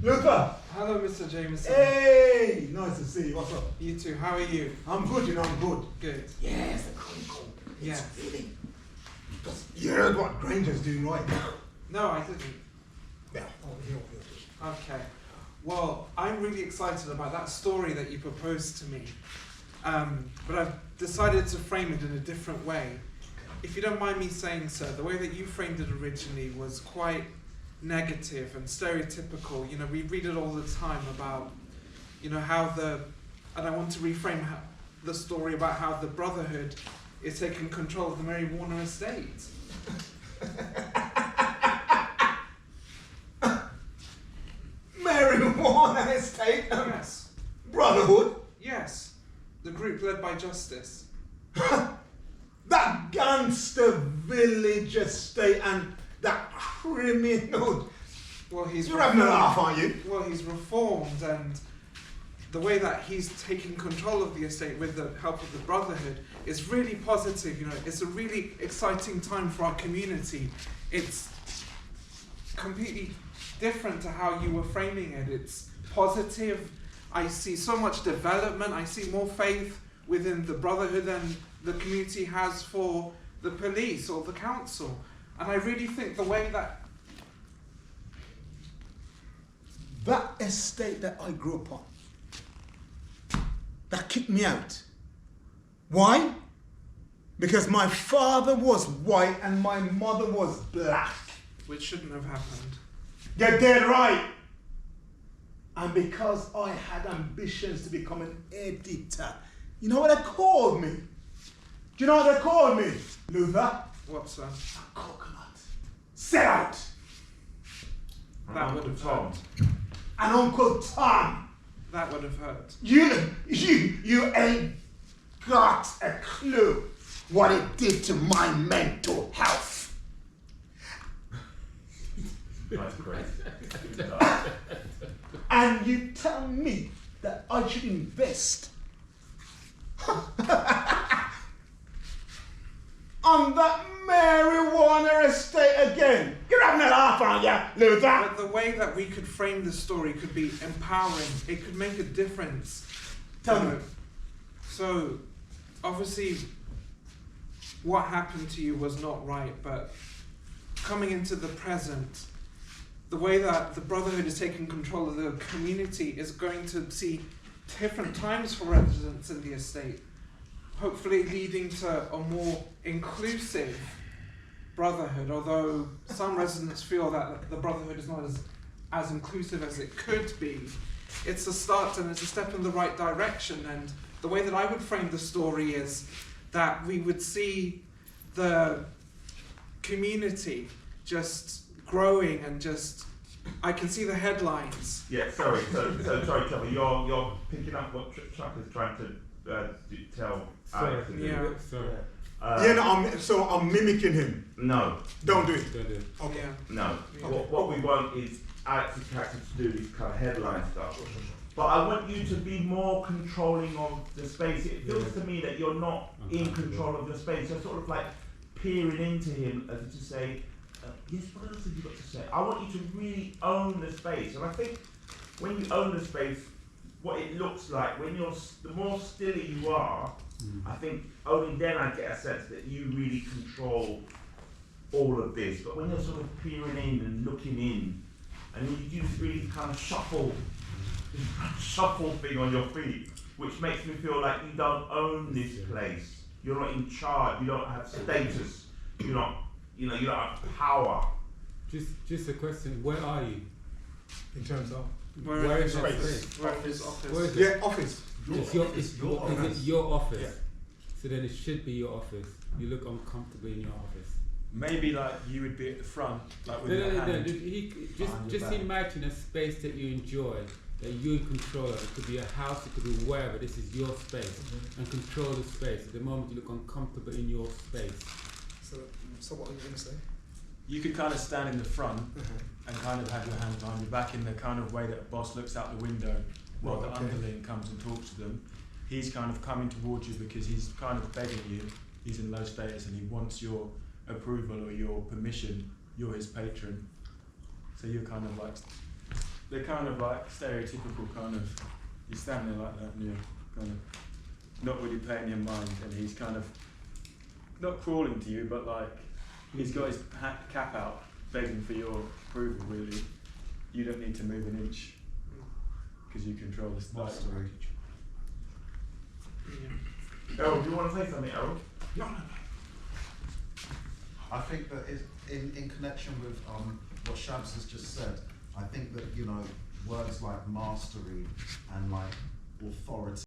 Luther! Hello, Mr. Jameson. Hey! Nice to see you. What's up? You too. How are you? I'm good, you know, I'm good. Good. Yes, the crinkle. Yes. Really. You heard what Granger's doing right now? No, I didn't. Yeah. Okay. Well, I'm really excited about that story that you proposed to me. But I've decided to frame it in a different way. If you don't mind me saying so, the way that you framed it originally was quite negative and stereotypical. You know, we read it all the time about, you know, and I want to reframe the story about how the Brotherhood is taking control of the Mary Warner estate. Mary Warner estate? Yes. Brotherhood? Yes. The group led by Justice. That gangster village estate and that criminal. Well, he's You're having a laugh, aren't you? Well, he's reformed, and the way that he's taking control of the estate with the help of the Brotherhood is really positive. You know, it's a really exciting time for our community. It's completely different to how you were framing it. It's positive. I see so much development. I see more faith within the Brotherhood than the community has for the police or the council. And I really think the way that estate that I grew up on, that kicked me out. Why? Because my father was white and my mother was black. which shouldn't have happened. You're dead right. And because I had ambitions to become an editor, you know what they called me? Do you know what they called me, Luther? What's that? A coconut. Sell out. That would have hurt. And Uncle Tom. That would have hurt. You ain't got a clue what it did to my mental health. That's great. And you tell me that I should invest on that Mary Warner estate again. You're having a laugh, aren't you, Luther? But the way that we could frame the story could be empowering. It could make a difference. Tell me. So, obviously, what happened to you was not right, but coming into the present, the way that the Brotherhood is taking control of the community is going to see different times for residents in the estate, hopefully leading to a more inclusive Brotherhood, although some residents feel that the Brotherhood is not as inclusive as it could be. It's a start and it's a step in the right direction, and the way that I would frame the story is that we would see the community just growing and just, I can see the headlines. Yeah, sorry. So sorry, Trevor. You're picking up what Chuck is trying to tell Alex to do. Yeah. Sorry. I'm mimicking him. No. Don't do it. Don't do it. Okay. Yeah. No. Yeah. What we want is Alex's character to do this kind of headline stuff. But I want you to be more controlling of the space. It feels to me that you're not in control of the space. You're sort of like peering into him as to say, yes, what else have you got to say? I want you to really own the space. And I think when you own the space, what it looks like, when the more stiller you are, I think only then I get a sense that you really control all of this. But when you're sort of peering in and looking in, and you do this really kind of shuffle thing on your feet, which makes me feel like you don't own this place. You're not in charge. You don't have status. You're not, you don't have power. Just a question. Where are you? In terms of? Where is your space? space? Where is office? Where is it? Yeah, office. Is it your office? Yeah. So then it should be your office. You look uncomfortable in your office. Maybe like you would be at the front, like with No, your hand. Just behind your back. imagine a space that you enjoy, that you're in control of. It could be a house, it could be wherever. This is your space, and control the space. At the moment, you look uncomfortable in your space. So what are you going to say? You could kind of stand in the front and kind of have your hands behind your back in the kind of way that a boss looks out the window while the underling comes and talks to them. He's kind of coming towards you because he's kind of begging you. He's in low status and he wants your approval or your permission. You're his patron. So you're kind of like they're kind of like stereotypical kind of, you're standing there like that and you're kind of not really paying him mind, and he's kind of not crawling to you, but like he's got his cap out, begging for your approval. Really, you don't need to move an inch because you control the Mastery. Errol, do you want to say something, Errol? No. I think that in connection with what Shams has just said, I think that, you know, words like mastery and like authority